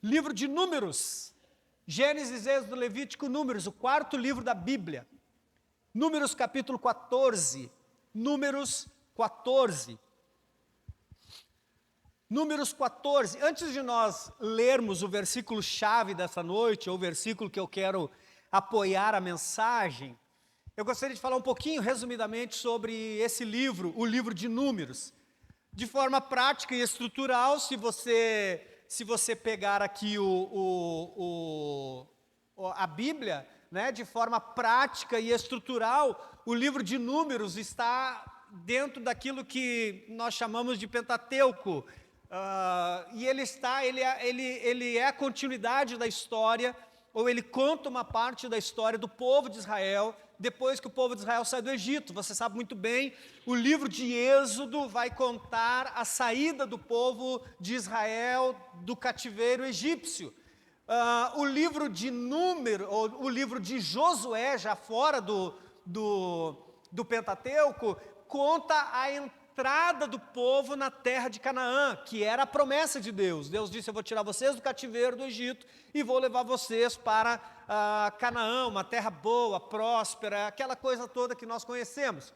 Livro de Números. Gênesis, Êxodo, Levítico, Números, o quarto livro da Bíblia. Números capítulo 14. Números 14. Números 14. Antes de nós lermos o versículo-chave dessa noite, ou o versículo que eu quero apoiar a mensagem, eu gostaria de falar um pouquinho, resumidamente, sobre esse livro, o livro de Números. De forma prática e estrutural, se você pegar aqui a Bíblia, né, de forma prática e estrutural, o livro de Números está dentro daquilo que nós chamamos de Pentateuco. E ele é a continuidade da história, ou ele conta uma parte da história do povo de Israel, depois que o povo de Israel sai do Egito. Você sabe muito bem, o livro de Êxodo vai contar a saída do povo de Israel do cativeiro egípcio. O livro de Números, ou o livro de Josué, já fora do Pentateuco, conta a entrada do povo na terra de Canaã, que era a promessa de Deus. Deus disse: eu vou tirar vocês do cativeiro do Egito e vou levar vocês para Canaã, uma terra boa, próspera, aquela coisa toda que nós conhecemos.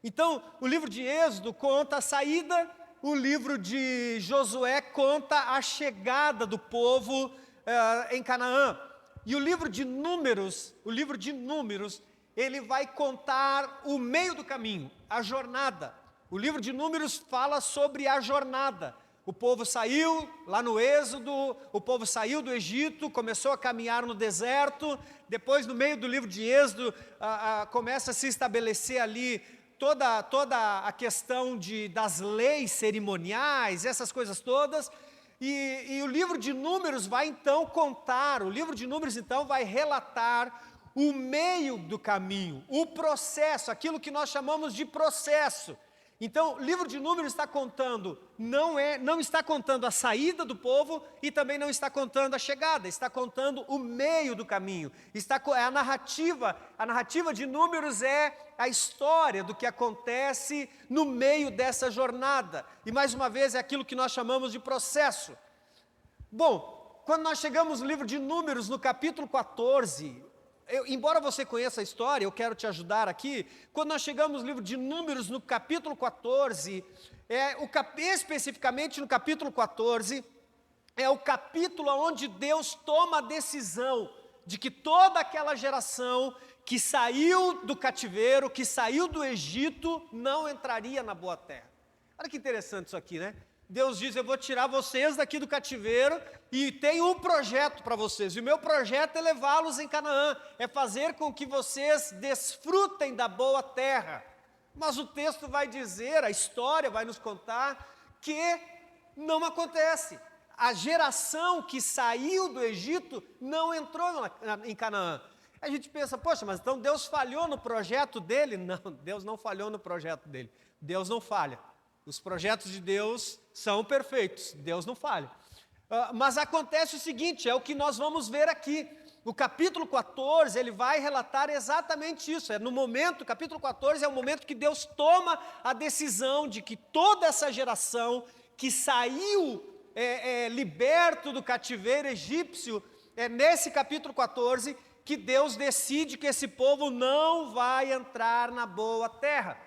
Então, o livro de Êxodo conta a saída, o livro de Josué conta a chegada do povo em Canaã. E o livro de Números, ele vai contar o meio do caminho, a jornada. O livro de Números fala sobre a jornada. O povo saiu lá no Êxodo, o povo saiu do Egito, começou a caminhar no deserto. Depois, no meio do livro de Êxodo, começa a se estabelecer ali toda a questão das leis cerimoniais, essas coisas todas. E o livro de Números vai então contar, o livro de Números então vai relatar o meio do caminho, o processo, aquilo que nós chamamos de processo. Então, o livro de Números está contando, não está contando a saída do povo e também não está contando a chegada, está contando o meio do caminho. A narrativa de Números é a história do que acontece no meio dessa jornada. E mais uma vez é aquilo que nós chamamos de processo. Bom, quando nós chegamos no livro de Números, no capítulo 14, embora você conheça a história, eu quero te ajudar aqui. Quando nós chegamos no livro de Números, no capítulo 14, especificamente no capítulo 14, é o capítulo onde Deus toma a decisão de que toda aquela geração que saiu do cativeiro, que saiu do Egito, não entraria na boa terra. Olha que interessante isso aqui, né? Deus diz: eu vou tirar vocês daqui do cativeiro e tenho um projeto para vocês. E o meu projeto é levá-los em Canaã, é fazer com que vocês desfrutem da boa terra. Mas o texto vai dizer, a história vai nos contar, que não acontece. A geração que saiu do Egito não entrou em Canaã. A gente pensa: poxa, mas então Deus falhou no projeto dele? Não, Deus não falhou no projeto dele. Deus não falha. Os projetos de Deus são perfeitos, Deus não falha. Mas acontece o seguinte, é o que nós vamos ver aqui. O capítulo 14, ele vai relatar exatamente isso. O capítulo 14 é o momento que Deus toma a decisão de que toda essa geração que saiu liberto do cativeiro egípcio, é nesse capítulo 14 que Deus decide que esse povo não vai entrar na boa terra.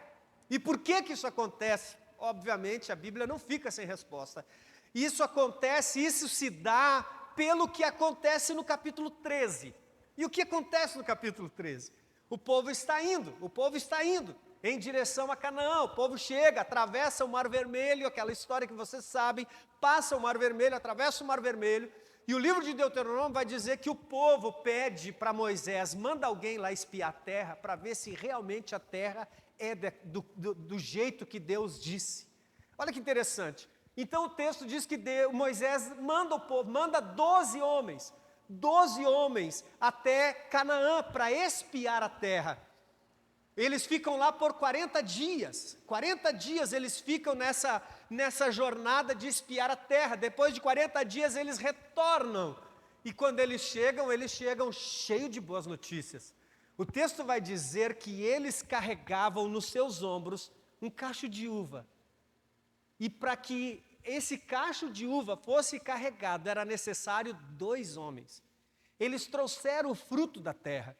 E por que isso acontece? Obviamente, a Bíblia não fica sem resposta. Isso se dá pelo que acontece no capítulo 13. E o que acontece no capítulo 13? O povo está indo em direção a Canaã. O povo chega, atravessa o Mar Vermelho, aquela história que vocês sabem, passa o Mar Vermelho, atravessa o Mar Vermelho, e o livro de Deuteronômio vai dizer que o povo pede para Moisés: manda alguém lá espiar a terra, para ver se realmente a terra é do jeito que Deus disse. Olha que interessante. Então o texto diz que Moisés manda o povo, manda 12 homens até Canaã para espiar a terra. Eles ficam lá por 40 dias. 40 dias eles ficam nessa jornada de espiar a terra. Depois de 40 dias eles retornam. E quando eles chegam cheios de boas notícias. O texto vai dizer que eles carregavam nos seus ombros um cacho de uva. E para que esse cacho de uva fosse carregado, era necessário 2 homens. Eles trouxeram o fruto da terra.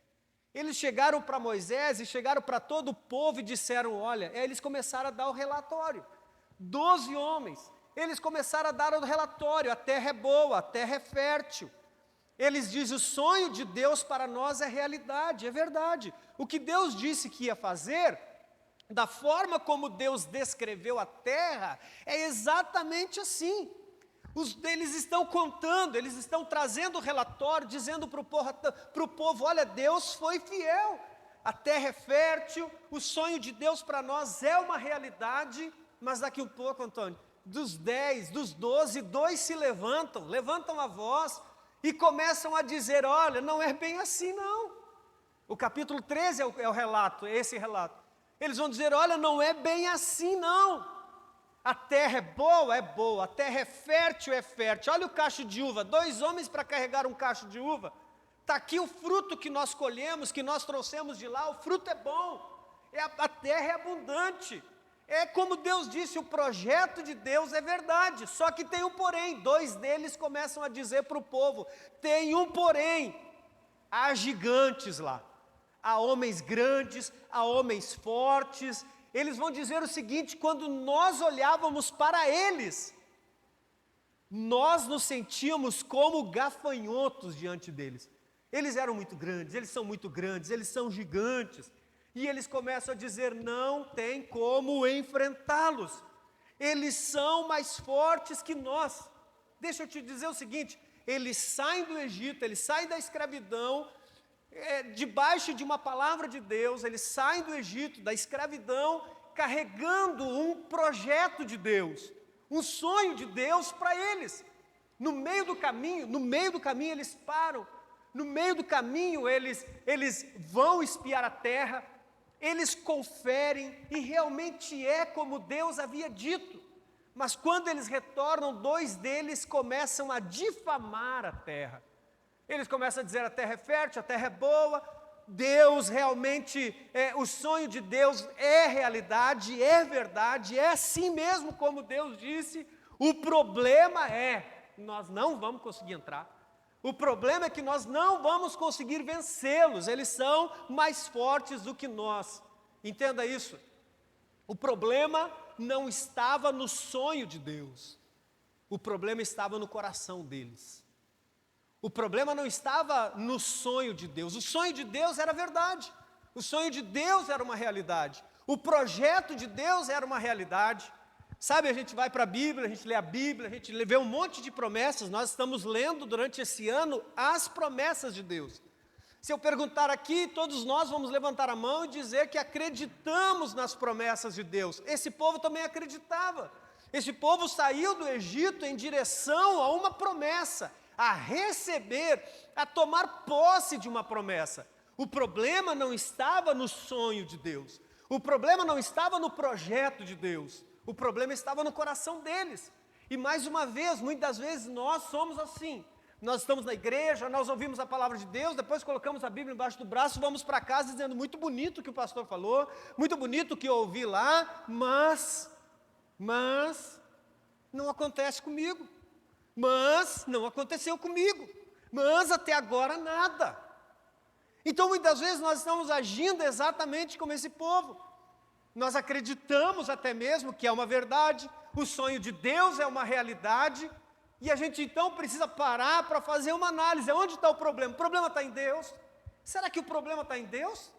Eles chegaram para Moisés e chegaram para todo o povo e disseram, olha, eles começaram a dar o relatório. 12 homens, eles começaram a dar o relatório, a terra é boa, a terra é fértil. Eles dizem, o sonho de Deus para nós é realidade, é verdade. O que Deus disse que ia fazer, da forma como Deus descreveu a terra, é exatamente assim. Eles estão contando, eles estão trazendo o relatório, dizendo para o povo, olha, Deus foi fiel, a terra é fértil, o sonho de Deus para nós é uma realidade, mas daqui um pouco, Antônio, dos 10, dos 12, 2 se levantam a voz e começam a dizer, olha, não é bem assim não. O capítulo 13 é o relato, é esse relato. Eles vão dizer, olha, não é bem assim não. A terra é boa, a terra é fértil, olha o cacho de uva, 2 homens para carregar um cacho de uva, está aqui o fruto que nós colhemos, que nós trouxemos de lá, o fruto é bom, a terra é abundante, é como Deus disse, o projeto de Deus é verdade, só que tem um porém, 2 deles começam a dizer para o povo, tem um porém, há gigantes lá, há homens grandes, há homens fortes. Eles vão dizer o seguinte, quando nós olhávamos para eles, nós nos sentíamos como gafanhotos diante deles. Eles eram muito grandes, eles são muito grandes, eles são gigantes. E eles começam a dizer, não tem como enfrentá-los. Eles são mais fortes que nós. Deixa eu te dizer o seguinte, eles saem do Egito, eles saem da escravidão, debaixo de uma palavra de Deus, eles saem do Egito, da escravidão, carregando um projeto de Deus, um sonho de Deus para eles. No meio do caminho eles param, no meio do caminho eles vão espiar a terra, eles conferem e realmente é como Deus havia dito. Mas quando eles retornam, 2 deles começam a difamar a terra. Eles começam a dizer, a terra é fértil, a terra é boa, Deus realmente, o sonho de Deus é realidade, é verdade, é assim mesmo como Deus disse. O problema é, nós não vamos conseguir entrar. O problema é que nós não vamos conseguir vencê-los, eles são mais fortes do que nós. Entenda isso. O problema não estava no sonho de Deus, o problema estava no coração deles. O problema não estava no sonho de Deus, o sonho de Deus era verdade, o sonho de Deus era uma realidade, o projeto de Deus era uma realidade. Sabe, a gente vai para a Bíblia, a gente lê a Bíblia, a gente vê um monte de promessas, nós estamos lendo durante esse ano as promessas de Deus. Se eu perguntar aqui, todos nós vamos levantar a mão e dizer que acreditamos nas promessas de Deus. Esse povo também acreditava, esse povo saiu do Egito em direção a uma promessa, a receber, a tomar posse de uma promessa. O problema não estava no sonho de Deus, o problema não estava no projeto de Deus, o problema estava no coração deles. E mais uma vez, muitas vezes nós somos assim, nós estamos na igreja, nós ouvimos a palavra de Deus, depois colocamos a Bíblia embaixo do braço, vamos para casa dizendo, muito bonito o que o pastor falou, muito bonito o que eu ouvi lá, mas não acontece comigo. Mas não aconteceu comigo, mas até agora nada. Então muitas vezes nós estamos agindo exatamente como esse povo. Nós acreditamos até mesmo que é uma verdade, o sonho de Deus é uma realidade, e a gente então precisa parar para fazer uma análise. Onde está o problema? O problema está em Deus? Será que o problema está em Deus?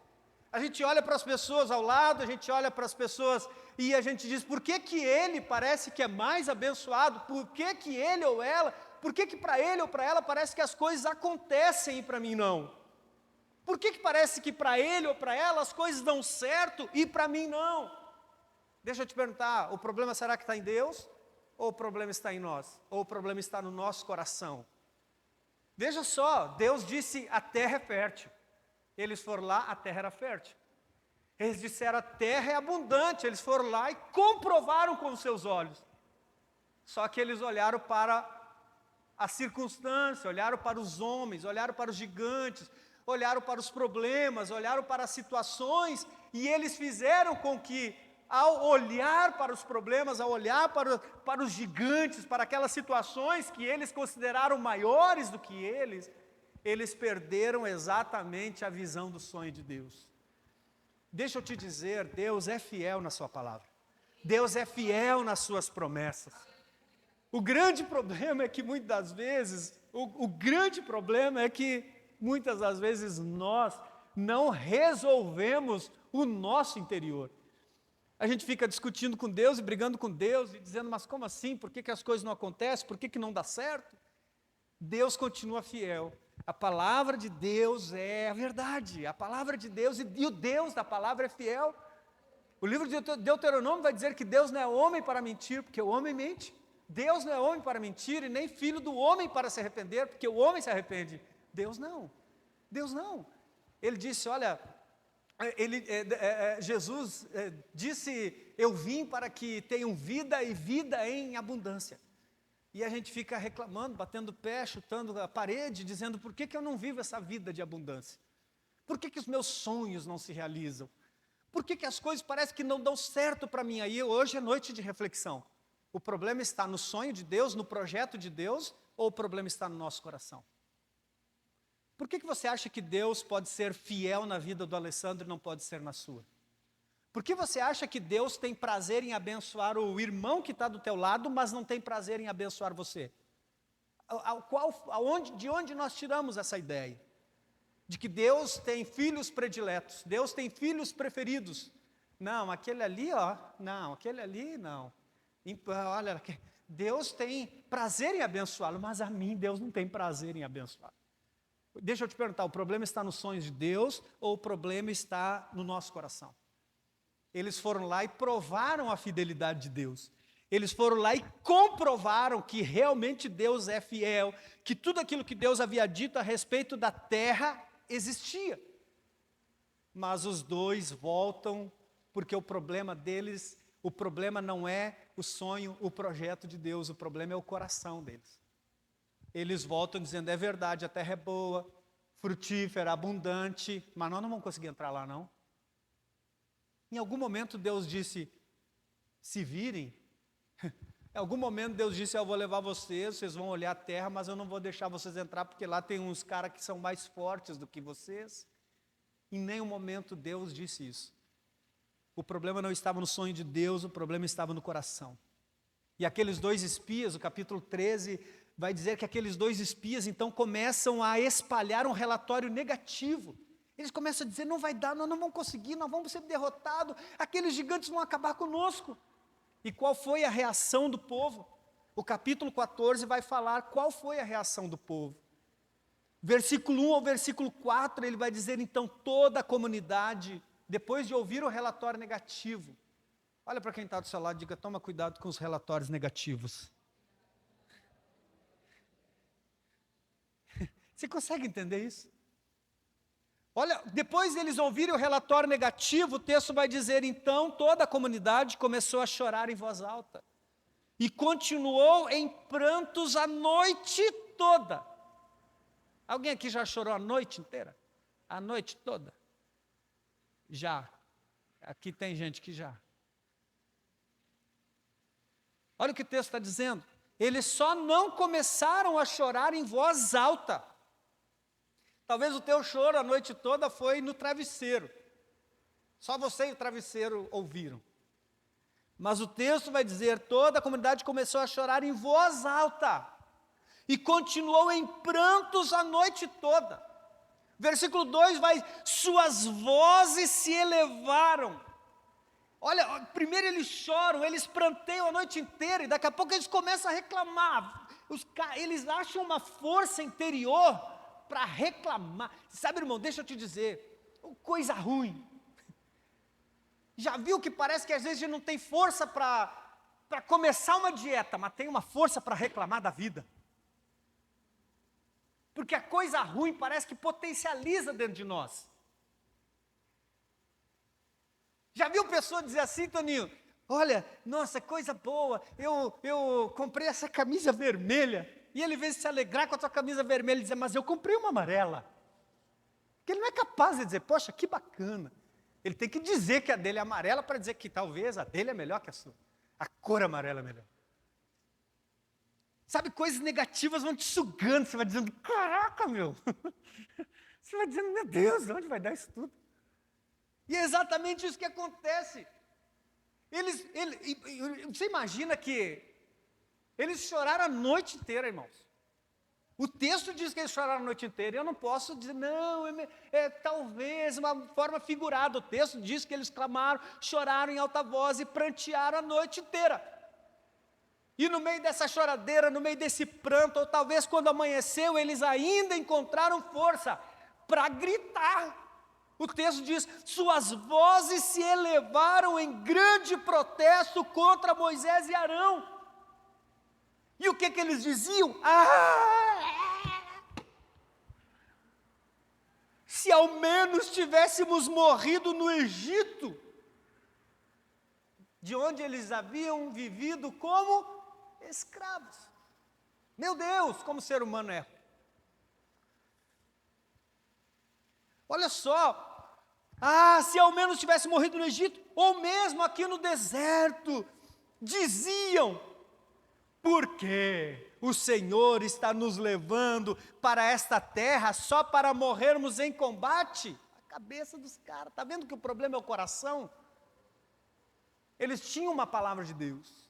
A gente olha para as pessoas ao lado, a gente olha para as pessoas e a gente diz, por que ele parece que é mais abençoado? Por que ele ou ela, por que para ele ou para ela parece que as coisas acontecem e para mim não? Por que parece que para ele ou para ela as coisas dão certo e para mim não? Deixa eu te perguntar, o problema será que está em Deus? Ou o problema está em nós? Ou o problema está no nosso coração? Veja só, Deus disse, a terra é fértil. Eles foram lá, a terra era fértil. Eles disseram, a terra é abundante. Eles foram lá e comprovaram com os seus olhos. Só que eles olharam para a circunstância, olharam para os homens, olharam para os gigantes, olharam para os problemas, olharam para as situações, e eles fizeram com que ao olhar para os problemas, ao olhar para os gigantes, para aquelas situações que eles consideraram maiores do que eles perderam exatamente a visão do sonho de Deus. Deixa eu te dizer, Deus é fiel na sua palavra. Deus é fiel nas suas promessas. O grande problema é que muitas das vezes, muitas das vezes nós não resolvemos o nosso interior. A gente fica discutindo com Deus e brigando com Deus e dizendo, mas como assim? Por que as coisas não acontecem? Por que não dá certo? Deus continua fiel. A palavra de Deus é a verdade. A palavra de Deus e o Deus da palavra é fiel. O livro de Deuteronômio vai dizer que Deus não é homem para mentir, porque o homem mente. Deus não é homem para mentir e nem filho do homem para se arrepender, porque o homem se arrepende. Deus não. Deus não. Ele disse, olha, Jesus disse, eu vim para que tenham vida e vida em abundância. E a gente fica reclamando, batendo o pé, chutando a parede, dizendo, por que eu não vivo essa vida de abundância? Por que os meus sonhos não se realizam? Por que as coisas parecem que não dão certo para mim? Aí hoje é noite de reflexão. O problema está no sonho de Deus, no projeto de Deus, ou o problema está no nosso coração? Por que você acha que Deus pode ser fiel na vida do Alessandro e não pode ser na sua? Por que você acha que Deus tem prazer em abençoar o irmão que está do teu lado, mas não tem prazer em abençoar você? De onde nós tiramos essa ideia? De que Deus tem filhos prediletos, Deus tem filhos preferidos. Não, aquele ali, não, aquele ali, não. Olha, Deus tem prazer em abençoá-lo, mas a mim Deus não tem prazer em abençoar. Deixa eu te perguntar, o problema está nos sonhos de Deus ou o problema está no nosso coração? Eles foram lá e provaram a fidelidade de Deus. Eles foram lá e comprovaram que realmente Deus é fiel, que tudo aquilo que Deus havia dito a respeito da terra existia. Mas os dois voltam, porque o problema deles, o problema não é o sonho, o projeto de Deus, o problema é o coração deles. Eles voltam dizendo, é verdade, a terra é boa, frutífera, abundante, mas nós não vamos conseguir entrar lá não. Em algum momento Deus disse, se virem. Em algum momento Deus disse, eu vou levar vocês vão olhar a terra, mas eu não vou deixar vocês entrar, porque lá tem uns caras que são mais fortes do que vocês. Em nenhum momento Deus disse isso. O problema não estava no sonho de Deus, o problema estava no coração. E aqueles dois espias, o capítulo 13, vai dizer que aqueles dois espias então começam a espalhar um relatório negativo. Eles começam a dizer, não vai dar, nós não vamos conseguir, nós vamos ser derrotados, aqueles gigantes vão acabar conosco. E qual foi a reação do povo? O capítulo 14 vai falar qual foi a reação do povo. Versículo 1 ao versículo 4, ele vai dizer então, toda a comunidade, depois de ouvir o relatório negativo, olha para quem está do seu lado e diga, toma cuidado com os relatórios negativos. Você consegue entender isso? Olha, depois deles ouvirem o relatório negativo, o texto vai dizer, então, toda a comunidade começou a chorar em voz alta. E continuou em prantos a noite toda. Alguém aqui já chorou a noite inteira? A noite toda? Já. Aqui tem gente que já. Olha o que o texto está dizendo. Eles só não começaram a chorar em voz alta. Talvez o teu choro a noite toda foi no travesseiro. Só você e o travesseiro ouviram. Mas o texto vai dizer, toda a comunidade começou a chorar em voz alta. E continuou em prantos a noite toda. Versículo 2 vai, suas vozes se elevaram. Olha, primeiro eles choram, eles pranteiam a noite inteira. E daqui a pouco eles começam a reclamar. Eles acham uma força interior para reclamar. Sabe, irmão, deixa eu te dizer, coisa ruim. Já viu que parece que às vezes a gente não tem força para começar uma dieta, mas tem uma força para reclamar da vida? Porque a coisa ruim parece que potencializa dentro de nós. Já viu pessoa dizer assim, Toninho, olha, nossa, coisa boa, eu comprei essa camisa vermelha, e ele veio se alegrar com a tua camisa vermelha e dizer, mas eu comprei uma amarela. Porque ele não é capaz de dizer, poxa, que bacana. Ele tem que dizer que a dele é amarela para dizer que talvez a dele é melhor que a sua. A cor amarela é melhor. Sabe, coisas negativas vão te sugando, você vai dizendo, caraca, meu. Você vai dizendo, meu Deus, onde vai dar isso tudo? E é exatamente isso que acontece. Você imagina que eles choraram a noite inteira, irmãos. O texto diz que eles choraram a noite inteira, e eu não posso dizer, não, talvez uma forma figurada. O texto diz que eles clamaram, choraram em alta voz e prantearam a noite inteira. E no meio dessa choradeira, no meio desse pranto, ou talvez quando amanheceu, eles ainda encontraram força para gritar. O texto diz, suas vozes se elevaram em grande protesto contra Moisés e Arão. E o que eles diziam? Se ao menos tivéssemos morrido no Egito, de onde eles haviam vivido como escravos. Meu Deus, como o ser humano é. Olha só, se ao menos tivesse morrido no Egito, ou mesmo aqui no deserto, diziam, porque o Senhor está nos levando para esta terra só para morrermos em combate? A cabeça dos caras, está vendo que o problema é o coração? Eles tinham uma palavra de Deus,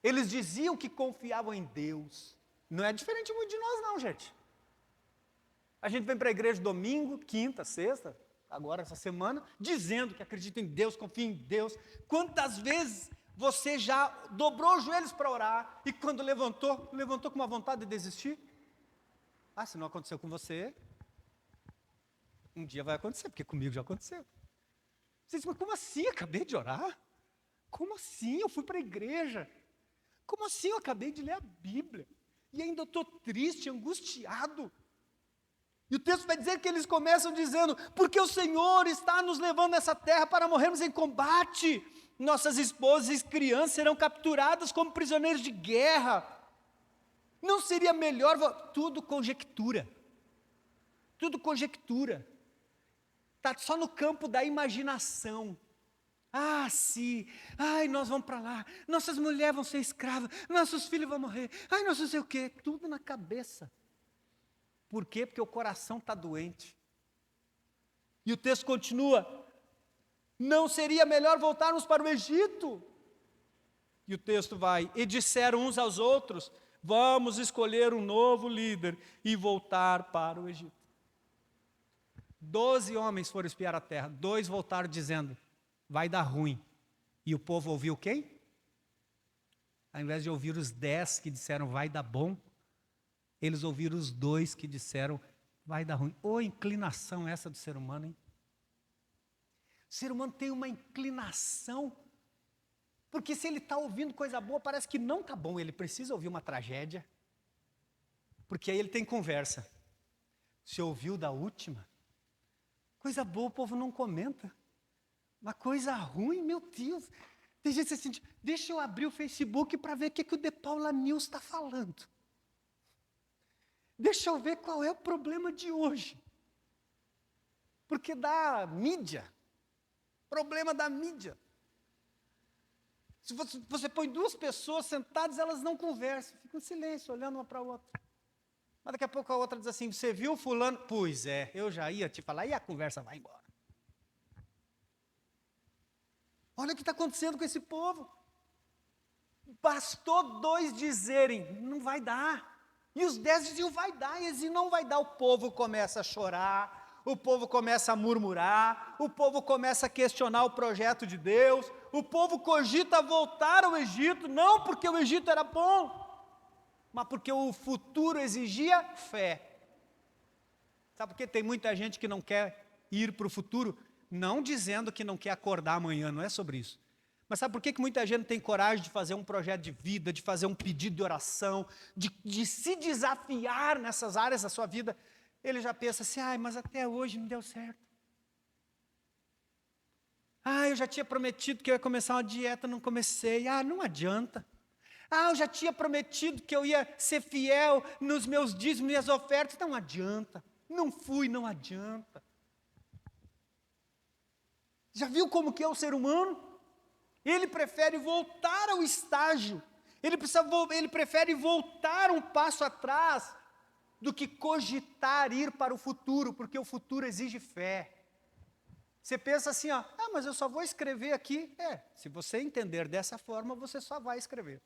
eles diziam que confiavam em Deus, não é diferente muito de nós não, gente. A gente vem para a igreja domingo, quinta, sexta, agora essa semana, dizendo que acredita em Deus, confia em Deus. Quantas vezes você já dobrou os joelhos para orar e quando levantou com uma vontade de desistir? Se não aconteceu com você, um dia vai acontecer, porque comigo já aconteceu. Você diz, mas como assim? Acabei de orar? Como assim? Eu fui para a igreja. Como assim? Eu acabei de ler a Bíblia. E ainda estou triste, angustiado. E o texto vai dizer que eles começam dizendo, porque o Senhor está nos levando nessa terra para morrermos em combate. Nossas esposas e crianças serão capturadas como prisioneiros de guerra. Não seria melhor, tudo conjectura. Tudo conjectura. Está só no campo da imaginação. Sim, nós vamos para lá, nossas mulheres vão ser escravas, nossos filhos vão morrer, nós não sei o quê, tudo na cabeça. Por quê? Porque o coração está doente. E o texto continua, não seria melhor voltarmos para o Egito? E o texto vai, e disseram uns aos outros, vamos escolher um novo líder e voltar para o Egito. 12 homens foram espiar a terra, 2 voltaram dizendo, vai dar ruim. E o povo ouviu quem? Ao invés de ouvir os 10 que disseram vai dar bom, eles ouviram os 2 que disseram vai dar ruim. Ô inclinação essa do ser humano, hein? O ser humano tem uma inclinação, porque se ele está ouvindo coisa boa, parece que não está bom, ele precisa ouvir uma tragédia, porque aí ele tem conversa. Se ouviu da última, coisa boa o povo não comenta. Uma coisa ruim, meu Deus. Tem gente assim, deixa eu abrir o Facebook para ver o que o De Paula News está falando. Deixa eu ver qual é o problema de hoje. Porque da mídia, problema da mídia. Se você põe 2 pessoas sentadas, elas não conversam, ficam em silêncio, olhando uma para a outra. Mas daqui a pouco a outra diz assim, você viu fulano? Pois é, eu já ia te falar, e a conversa vai embora. Olha o que está acontecendo com esse povo. Bastou 2 dizerem, não vai dar. E os 10 diziam, vai dar. E eles diziam, não vai dar. O povo começa a chorar, o povo começa a murmurar, o povo começa a questionar o projeto de Deus, o povo cogita voltar ao Egito, não porque o Egito era bom, mas porque o futuro exigia fé. Sabe por que tem muita gente que não quer ir para o futuro? Não dizendo que não quer acordar amanhã, não é sobre isso. Mas sabe por que muita gente tem coragem de fazer um projeto de vida, de fazer um pedido de oração, de se desafiar nessas áreas da sua vida? Ele já pensa assim, mas até hoje não deu certo. Eu já tinha prometido que eu ia começar uma dieta, não comecei. Não adianta. Eu já tinha prometido que eu ia ser fiel nos meus dízimos e minhas ofertas, não adianta. Não fui, não adianta. Já viu como que é o ser humano? Ele prefere voltar ao estágio, ele prefere voltar um passo atrás do que cogitar ir para o futuro, porque o futuro exige fé. Você pensa assim, ó, mas eu só vou escrever aqui. Se você entender dessa forma, você só vai escrever.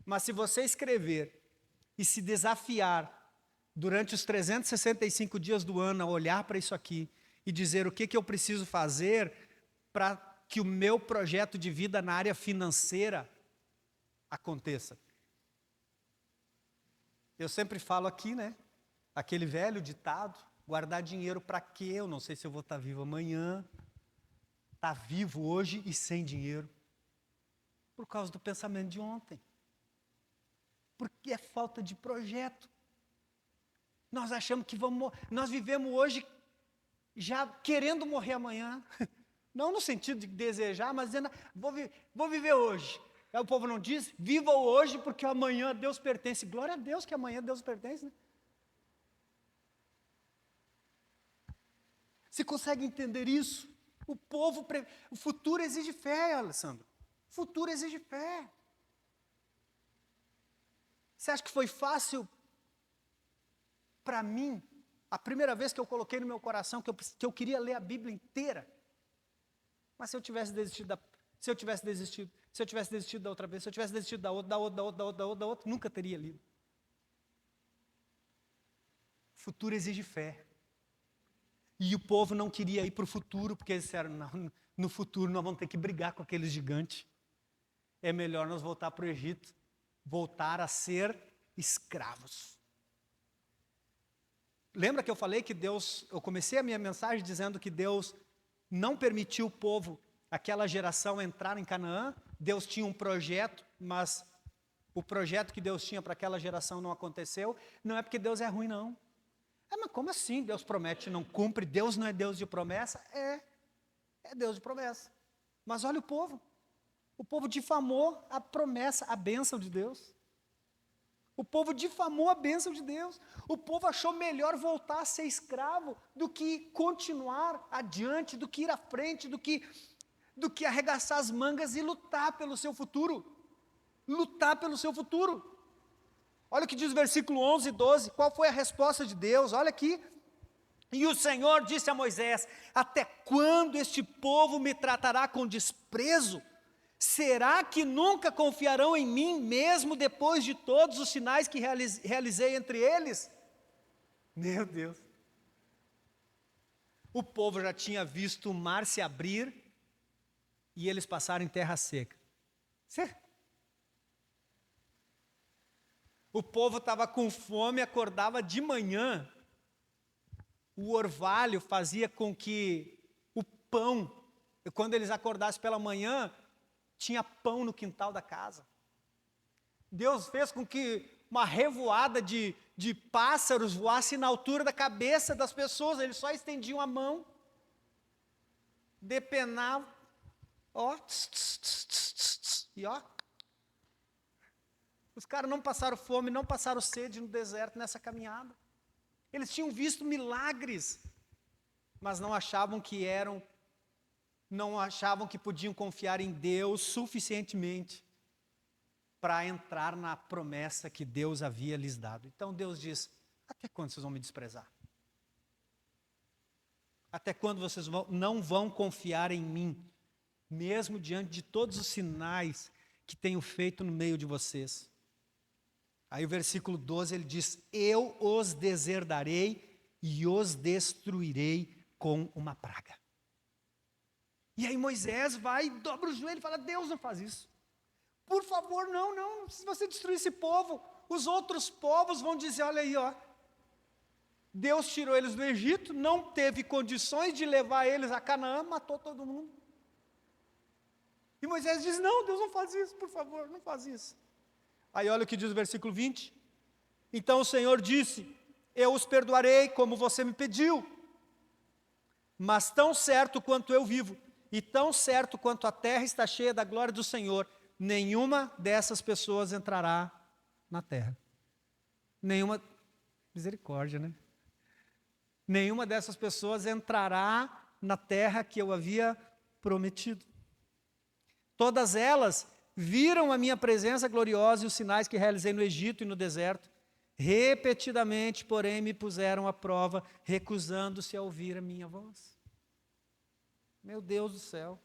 Mas se você escrever e se desafiar durante os 365 dias do ano a olhar para isso aqui e dizer o que eu preciso fazer para que o meu projeto de vida na área financeira aconteça. Eu sempre falo aqui, né? Aquele velho ditado, guardar dinheiro para quê? Eu não sei se eu vou estar vivo amanhã. Estar vivo hoje e sem dinheiro. Por causa do pensamento de ontem. Porque é falta de projeto. Nós achamos que nós vivemos hoje já querendo morrer amanhã. Não no sentido de desejar, mas dizendo, vou viver hoje. Aí o povo não diz, viva hoje porque amanhã a Deus pertence. Glória a Deus que amanhã a Deus pertence, né? Você consegue entender isso? O futuro exige fé, Alessandro. O futuro exige fé. Você acha que foi fácil para mim, a primeira vez que eu coloquei no meu coração que eu queria ler a Bíblia inteira? Mas se eu tivesse desistido da outra vez, se eu tivesse desistido da outra, nunca teria lido. O futuro exige fé. E o povo não queria ir para o futuro, porque eles disseram, não, no futuro nós vamos ter que brigar com aqueles gigantes. É melhor nós voltar para o Egito, voltar a ser escravos. Lembra que eu falei que eu comecei a minha mensagem dizendo que Deus não permitiu o povo, aquela geração, entrar em Canaã? Deus tinha um projeto, mas o projeto que Deus tinha para aquela geração não aconteceu. Não é porque Deus é ruim, não. Mas como assim? Deus promete e não cumpre? Deus não é Deus de promessa? É Deus de promessa. Mas olha o povo difamou a promessa, a bênção de Deus. O povo difamou a bênção de Deus. O povo achou melhor voltar a ser escravo do que continuar adiante, do que ir à frente, do que arregaçar as mangas e lutar pelo seu futuro. Lutar pelo seu futuro. Olha o que diz o versículo 11 e 12. Qual foi a resposta de Deus? Olha aqui. E o Senhor disse a Moisés, até quando este povo me tratará com desprezo? Será que nunca confiarão em mim, mesmo depois de todos os sinais que realizei entre eles? Meu Deus. O povo já tinha visto o mar se abrir e eles passaram em terra seca. O povo estava com fome, acordava de manhã. O orvalho fazia com que o pão, quando eles acordassem pela manhã, tinha pão no quintal da casa. Deus fez com que uma revoada de pássaros voasse na altura da cabeça das pessoas. Eles só estendiam a mão, depenavam, e os caras não passaram fome, não passaram sede no deserto nessa caminhada. Eles tinham visto milagres, mas não achavam que podiam confiar em Deus suficientemente para entrar na promessa que Deus havia lhes dado. Então Deus diz, até quando vocês vão me desprezar? Até quando vocês não vão confiar em mim, mesmo diante de todos os sinais que tenho feito no meio de vocês? Aí o versículo 12 ele diz, eu os deserdarei e os destruirei com uma praga. E aí Moisés vai, dobra o joelho e fala, Deus, não faz isso. Por favor, não, se você destruir esse povo, os outros povos vão dizer, olha aí, Deus tirou eles do Egito, não teve condições de levar eles a Canaã, matou todo mundo. E Moisés diz, não, Deus não faz isso, por favor, não faz isso. Aí olha o que diz o versículo 20. Então o Senhor disse, eu os perdoarei como você me pediu, mas tão certo quanto eu vivo, e tão certo quanto a terra está cheia da glória do Senhor, nenhuma dessas pessoas entrará na terra. Misericórdia, né? Nenhuma dessas pessoas entrará na terra que eu havia prometido. Todas elas viram a minha presença gloriosa e os sinais que realizei no Egito e no deserto. Repetidamente, porém, me puseram à prova, recusando-se a ouvir a minha voz. Meu Deus do céu.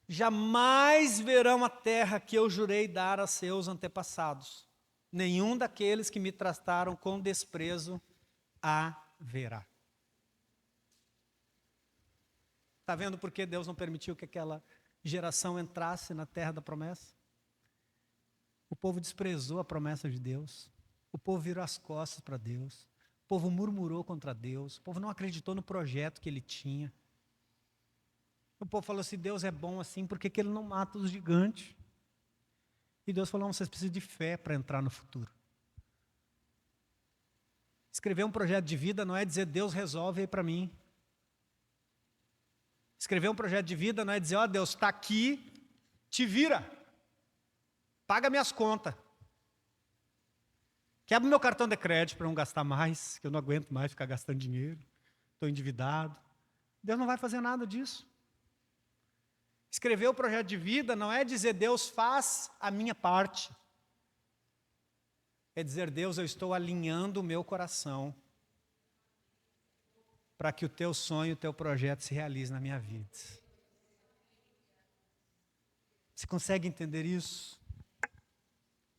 Jamais verão a terra que eu jurei dar a seus antepassados. Nenhum daqueles que me trataram com desprezo a verá. Está vendo por que Deus não permitiu que aquela geração entrasse na terra da promessa? O povo desprezou a promessa de Deus. O povo virou as costas para Deus. O povo murmurou contra Deus. O povo não acreditou no projeto que ele tinha. O povo falou assim, Deus é bom assim, por que ele não mata os gigantes? E Deus falou, vocês precisam de fé para entrar no futuro. Escrever um projeto de vida não é dizer, Deus resolve aí para mim. Escrever um projeto de vida não é dizer, Deus, está aqui, te vira. Paga minhas contas. Quebra meu cartão de crédito para não gastar mais, que eu não aguento mais ficar gastando dinheiro. Estou endividado. Deus não vai fazer nada disso. Escrever o projeto de vida não é dizer, Deus faz a minha parte. É dizer, Deus, eu estou alinhando o meu coração para que o teu sonho, o teu projeto se realize na minha vida. Você consegue entender isso?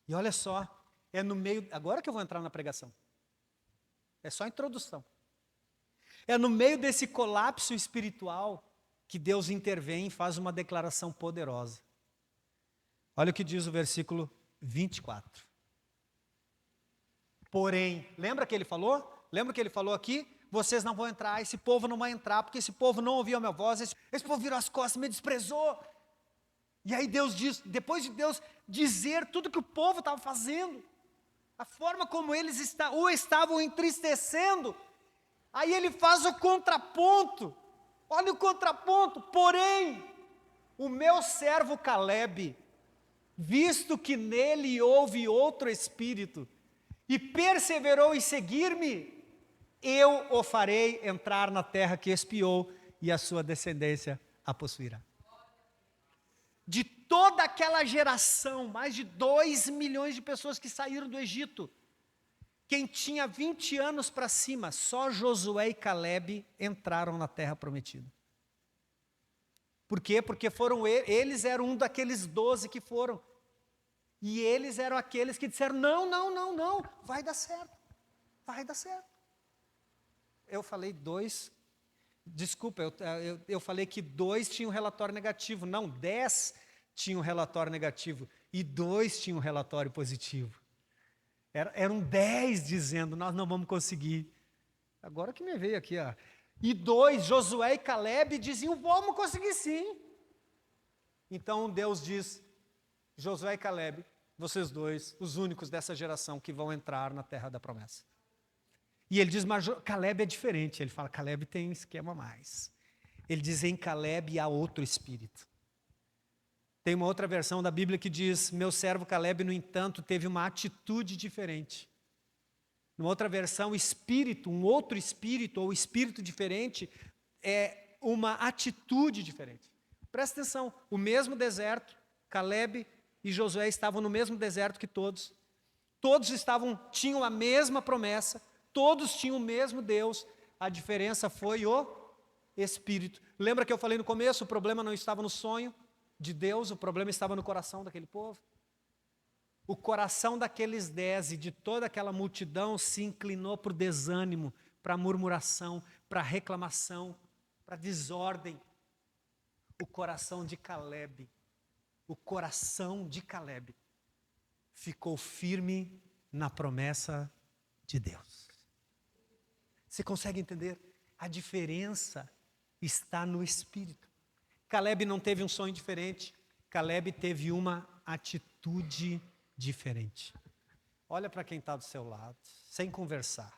E olha só, é no meio, agora que eu vou entrar na pregação. É só a introdução. É no meio desse colapso espiritual que Deus intervém e faz uma declaração poderosa. Olha o que diz o versículo 24. Porém, lembra que ele falou? Lembra que ele falou aqui? Vocês não vão entrar, esse povo não vai entrar, porque esse povo não ouviu a minha voz, esse povo virou as costas, me desprezou. E aí Deus diz, depois de Deus dizer tudo que o povo estava fazendo, a forma como eles o estavam entristecendo, aí ele faz o contraponto. Olha o contraponto. Porém, o meu servo Calebe, visto que nele houve outro espírito, e perseverou em seguir-me, eu o farei entrar na terra que espiou, e a sua descendência a possuirá. De toda aquela geração, mais de 2 milhões de pessoas que saíram do Egito, quem tinha 20 anos para cima, só Josué e Calebe entraram na terra prometida. Por quê? Porque eles eram um daqueles 12 que foram. E eles eram aqueles que disseram, não, vai dar certo. Vai dar certo. Eu falei 2, desculpa, eu falei que 2 tinham relatório negativo. Não, 10 tinham relatório negativo e 2 tinham relatório positivo. Eram 10 dizendo, nós não vamos conseguir. Agora que me veio aqui, ó. E 2, Josué e Calebe, diziam, vamos conseguir sim. Então Deus diz, Josué e Calebe, vocês 2, os únicos dessa geração que vão entrar na terra da promessa. E ele diz, mas Calebe é diferente. Ele fala, Calebe tem um esquema a mais. Ele diz, em Calebe há outro espírito. Tem uma outra versão da Bíblia que diz, meu servo Calebe, no entanto, teve uma atitude diferente. Numa outra versão, espírito, um outro espírito ou espírito diferente é uma atitude diferente. Presta atenção, o mesmo deserto, Calebe e Josué estavam no mesmo deserto que todos. Todos tinham a mesma promessa, todos tinham o mesmo Deus. A diferença foi o espírito. Lembra que eu falei no começo, o problema não estava no sonho de Deus, o problema estava no coração daquele povo. O coração daqueles 10 e de toda aquela multidão se inclinou para o desânimo, para a murmuração, para a reclamação, para a desordem. O coração de Calebe ficou firme na promessa de Deus. Você consegue entender? A diferença está no espírito. Calebe não teve um sonho diferente, Calebe teve uma atitude diferente. Olha para quem está do seu lado, sem conversar,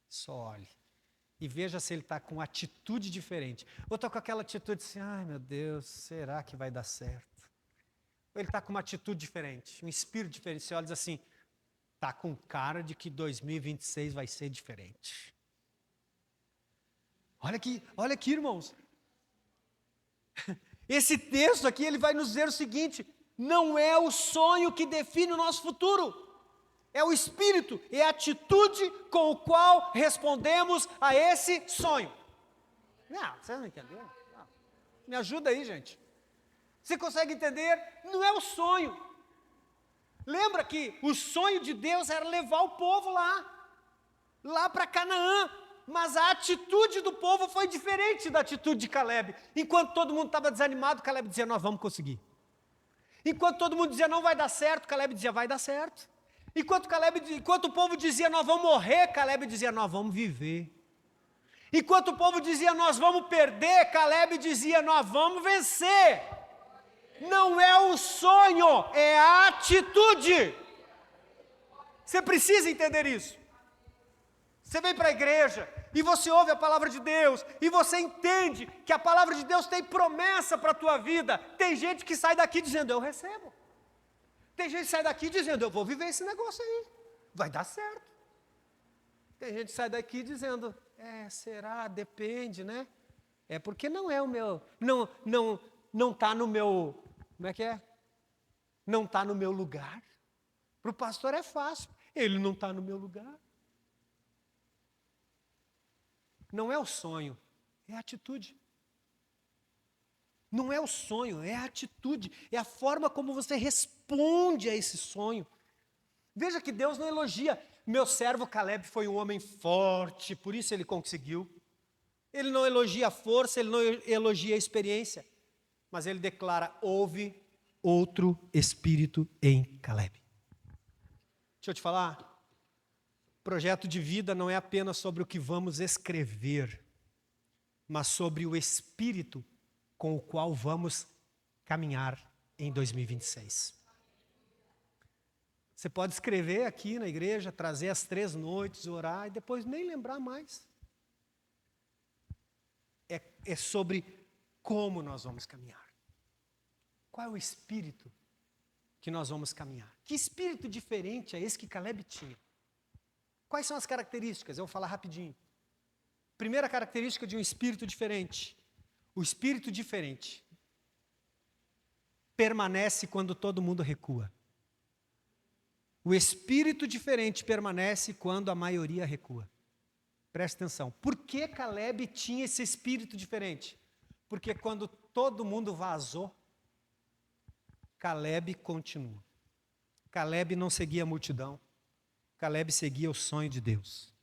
só olhe. E veja se ele está com atitude diferente. Ou está com aquela atitude assim, ai meu Deus, será que vai dar certo? Ou ele está com uma atitude diferente, um espírito diferente. Você olha e diz assim, está com cara de que 2026 vai ser diferente. olha aqui, irmãos. Esse texto aqui, ele vai nos dizer o seguinte: não é o sonho que define o nosso futuro. É o espírito, é a atitude com o qual respondemos a esse sonho. Não, vocês não entenderam? Não. Me ajuda aí, gente. Você consegue entender? Não é o sonho. Lembra que o sonho de Deus era levar o povo lá para Canaã. Mas a atitude do povo foi diferente da atitude de Caleb. Enquanto todo mundo estava desanimado, Caleb dizia, nós vamos conseguir. Enquanto todo mundo dizia, não vai dar certo, Caleb dizia, vai dar certo. Enquanto o povo dizia, nós vamos morrer, Caleb dizia, nós vamos viver. Enquanto o povo dizia, nós vamos perder, Caleb dizia, nós vamos vencer. Não é o sonho, é a atitude. Você precisa entender isso. Você vem para a igreja e você ouve a palavra de Deus e você entende que a palavra de Deus tem promessa para a tua vida. Tem gente que sai daqui dizendo, eu recebo. Tem gente que sai daqui dizendo, eu vou viver esse negócio aí, vai dar certo. Tem gente que sai daqui dizendo, será? Depende, né? É porque não é o meu, não está no meu, como é que é? Não está no meu lugar. Para o pastor é fácil, ele não está no meu lugar. Não é o sonho, é a atitude. Não é o sonho, é a atitude, é a forma como você responde a esse sonho. Veja que Deus não elogia, meu servo Caleb foi um homem forte, por isso ele conseguiu. Ele não elogia a força, ele não elogia a experiência, mas ele declara, houve outro espírito em Caleb. Deixa eu te falar, projeto de vida não é apenas sobre o que vamos escrever, mas sobre o espírito com o qual vamos caminhar em 2026. Você pode escrever aqui na igreja, trazer as 3 noites, orar e depois nem lembrar mais. É sobre como nós vamos caminhar. Qual é o espírito que nós vamos caminhar? Que espírito diferente é esse que Caleb tinha? Quais são as características? Eu vou falar rapidinho. Primeira característica de um espírito diferente. O espírito diferente permanece quando todo mundo recua. O espírito diferente permanece quando a maioria recua. Preste atenção. Por que Caleb tinha esse espírito diferente? Porque quando todo mundo vazou, Caleb continua. Caleb não seguia a multidão. Caleb seguia o sonho de Deus.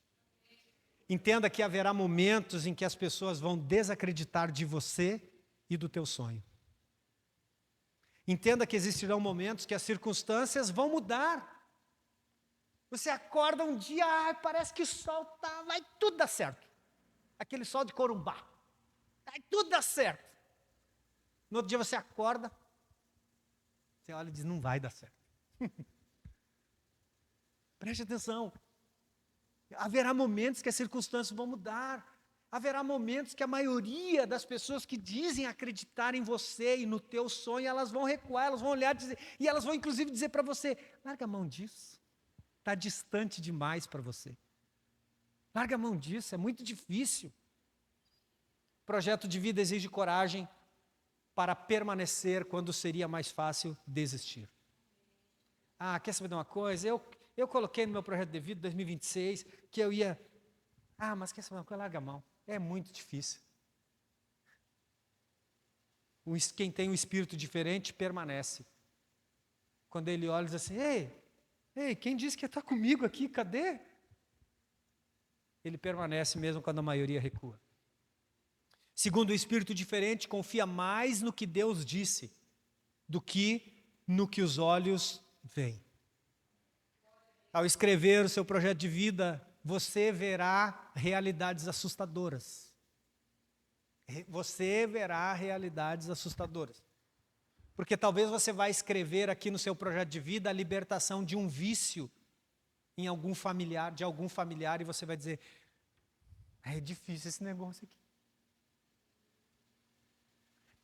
Entenda que haverá momentos em que as pessoas vão desacreditar de você e do teu sonho. Entenda que existirão momentos que as circunstâncias vão mudar. Você acorda um dia, parece que o sol vai tudo dar certo. Aquele sol de Corumbá. Vai tudo dar certo. No outro dia você acorda, você olha e diz, não vai dar certo. Preste atenção. Haverá momentos que as circunstâncias vão mudar. Haverá momentos que a maioria das pessoas que dizem acreditar em você e no teu sonho, elas vão recuar, elas vão olhar e elas vão inclusive dizer para você, larga a mão disso. Está distante demais para você. Larga a mão disso, é muito difícil. Projeto de vida exige coragem para permanecer quando seria mais fácil desistir. Quer saber de uma coisa? Eu coloquei no meu projeto de vida 2026 que eu ia... mas quer saber de uma coisa? Larga a mão. É muito difícil. Quem tem um espírito diferente permanece. Quando ele olha e diz assim, Ei, quem disse que está comigo aqui? Cadê? Ele permanece mesmo quando a maioria recua. Segundo, o espírito diferente confia mais no que Deus disse do que no que os olhos veem. Ao escrever o seu projeto de vida, você verá realidades assustadoras. Você verá realidades assustadoras. Porque talvez você vai escrever aqui no seu projeto de vida a libertação de um vício em algum familiar, e você vai dizer, é difícil esse negócio aqui.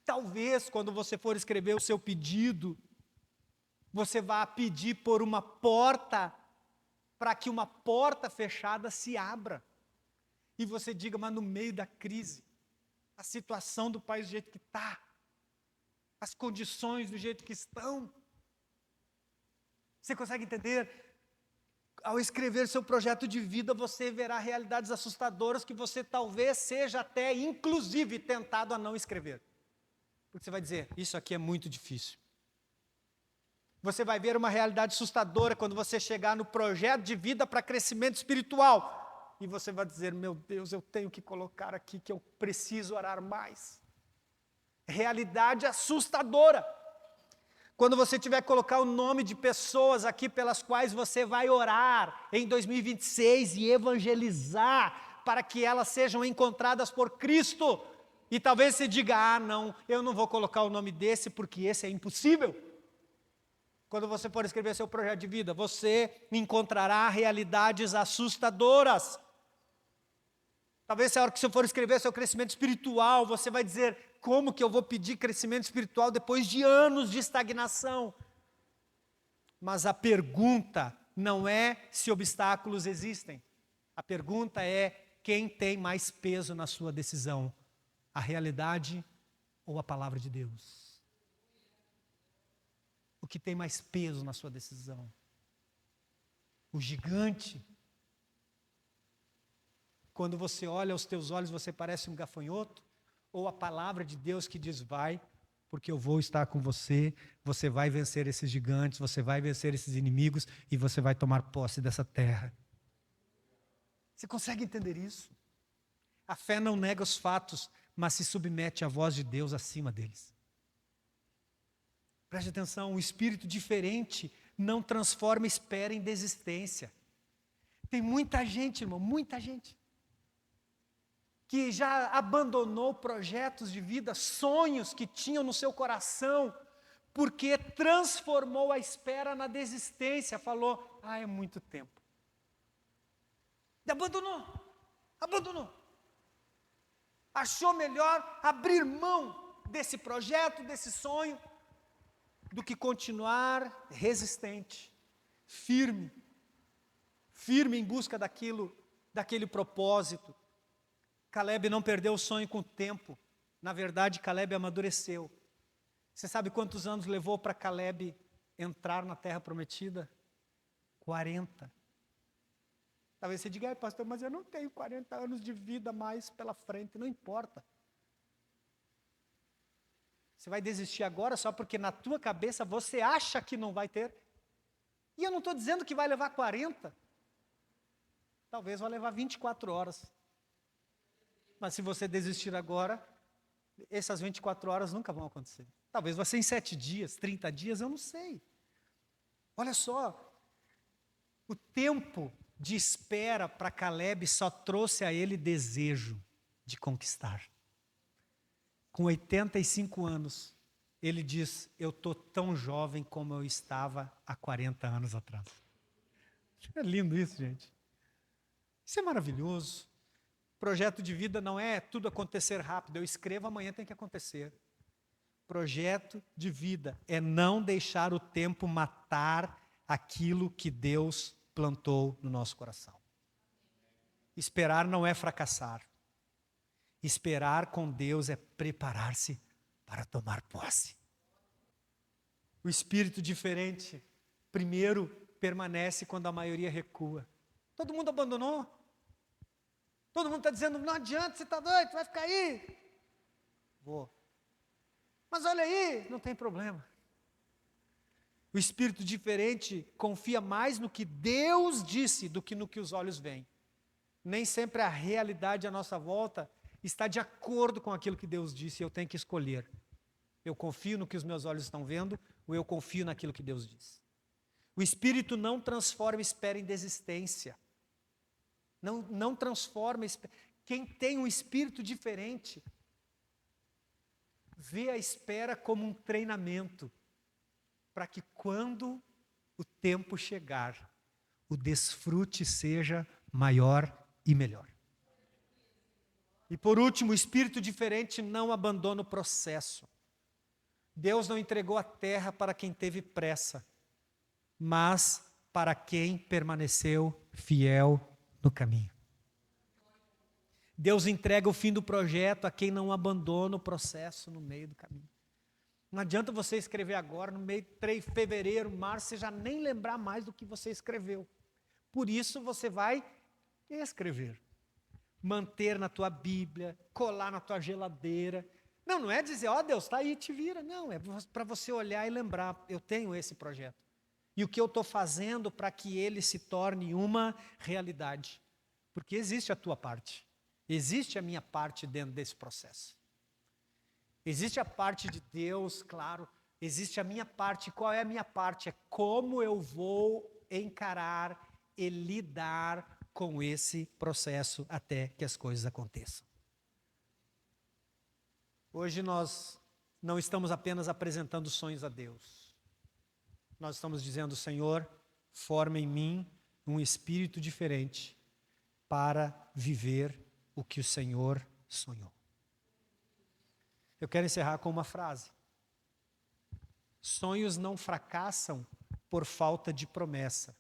Talvez quando você for escrever o seu pedido, você vá pedir por uma porta, para que uma porta fechada se abra. e você diga, mas no meio da crise, a situação do país do jeito que está, as condições do jeito que estão, você consegue entender? Ao escrever seu projeto de vida, você verá realidades assustadoras que você talvez seja até, inclusive, tentado a não escrever. Porque você vai dizer, isso aqui é muito difícil. Você vai ver uma realidade assustadora quando você chegar no projeto de vida para crescimento espiritual. E você vai dizer, meu Deus, eu tenho que colocar aqui que eu preciso orar mais. Realidade assustadora. Quando você tiver que colocar o nome de pessoas aqui pelas quais você vai orar em 2026 e evangelizar para que elas sejam encontradas por Cristo. E talvez você diga, não, eu não vou colocar o nome desse porque esse é impossível. Quando você for escrever seu projeto de vida, você encontrará realidades assustadoras. Talvez na hora que você for escrever seu crescimento espiritual, você vai dizer, como que eu vou pedir crescimento espiritual depois de anos de estagnação? Mas a pergunta não é se obstáculos existem. A pergunta é quem tem mais peso na sua decisão, a realidade ou a palavra de Deus? O que tem mais peso na sua decisão? O gigante? Quando você olha aos teus olhos, você parece um gafanhoto? Ou a palavra de Deus que diz, vai, porque eu vou estar com você, você vai vencer esses gigantes, você vai vencer esses inimigos e você vai tomar posse dessa terra. Você consegue entender isso? A fé não nega os fatos, mas se submete à voz de Deus acima deles. Preste atenção, um espírito diferente não transforma espera em desistência. Tem muita gente, irmão, muita gente, que já abandonou projetos de vida, sonhos que tinham no seu coração, porque transformou a espera na desistência, falou, é muito tempo. E abandonou. Achou melhor abrir mão desse projeto, desse sonho, do que continuar resistente, firme em busca daquele propósito. Caleb não perdeu o sonho com o tempo. Na verdade, Caleb amadureceu. Você sabe quantos anos levou para Caleb entrar na terra prometida? 40. Talvez você diga, pastor, mas eu não tenho 40 anos de vida mais pela frente. Não importa. Você vai desistir agora só porque na tua cabeça você acha que não vai ter? E eu não estou dizendo que vai levar 40. Talvez vai levar 24 horas. Mas se você desistir agora, essas 24 horas nunca vão acontecer. Talvez vai ser em 7 dias, 30 dias, eu não sei. Olha só, o tempo de espera para Caleb só trouxe a ele desejo de conquistar. Com 85 anos, ele diz, eu estou tão jovem como eu estava há 40 anos atrás. É lindo isso, gente. Isso é maravilhoso. Projeto de vida não é tudo acontecer rápido, eu escrevo, amanhã tem que acontecer. Projeto de vida é não deixar o tempo matar aquilo que Deus plantou no nosso coração. Esperar não é fracassar. Esperar com Deus é preparar-se para tomar posse. O espírito diferente, primeiro, permanece quando a maioria recua. Todo mundo abandonou. Todo mundo está dizendo, não adianta, você está doido, vai ficar aí. Vou. Mas olha aí, não tem problema. O espírito diferente confia mais no que Deus disse do que no que os olhos veem. Nem sempre a realidade à nossa volta está de acordo com aquilo que Deus disse, e eu tenho que escolher. Eu confio no que os meus olhos estão vendo, ou eu confio naquilo que Deus disse. O espírito não transforma espera em desistência. Não transforma. Quem tem um espírito diferente vê a espera como um treinamento para que quando o tempo chegar, o desfrute seja maior e melhor. E por último, o espírito diferente não abandona o processo. Deus não entregou a terra para quem teve pressa, mas para quem permaneceu fiel no caminho. Deus entrega o fim do projeto a quem não abandona o processo no meio do caminho. Não adianta você escrever agora, no meio de fevereiro, março, você já nem lembrar mais do que você escreveu. Por isso você vai escrever. Manter na tua Bíblia, colar na tua geladeira. Não é dizer, ó Deus, está aí, te vira. Não, é para você olhar e lembrar, eu tenho esse projeto. E o que eu estou fazendo para que ele se torne uma realidade. Porque existe a tua parte. Existe a minha parte dentro desse processo. Existe a parte de Deus, claro. Existe a minha parte. Qual é a minha parte? É como eu vou encarar e lidar com esse processo até que as coisas aconteçam. Hoje nós não estamos apenas apresentando sonhos a Deus. Nós estamos dizendo, Senhor, forma em mim um espírito diferente para viver o que o Senhor sonhou. Eu quero encerrar com uma frase. Sonhos não fracassam por falta de promessa.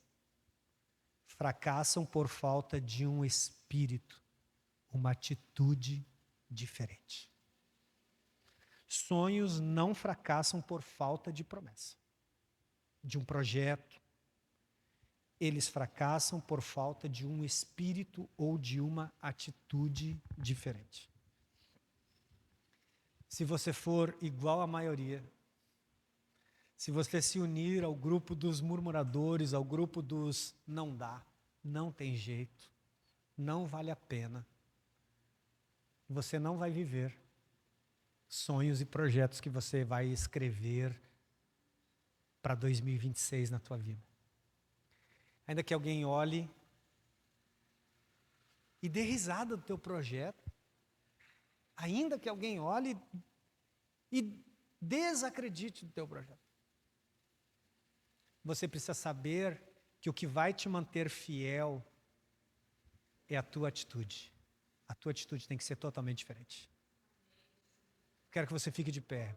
Fracassam por falta de um espírito, uma atitude diferente. Sonhos não fracassam por falta de promessa, de um projeto. Eles fracassam por falta de um espírito ou de uma atitude diferente. Se você for igual à maioria, se você se unir ao grupo dos murmuradores, ao grupo dos não dá, não tem jeito, não vale a pena, você não vai viver sonhos e projetos que você vai escrever para 2026 na tua vida. Ainda que alguém olhe e dê risada do teu projeto, ainda que alguém olhe e desacredite do teu projeto. Você precisa saber que o que vai te manter fiel é a tua atitude. A tua atitude tem que ser totalmente diferente. Quero que você fique de pé.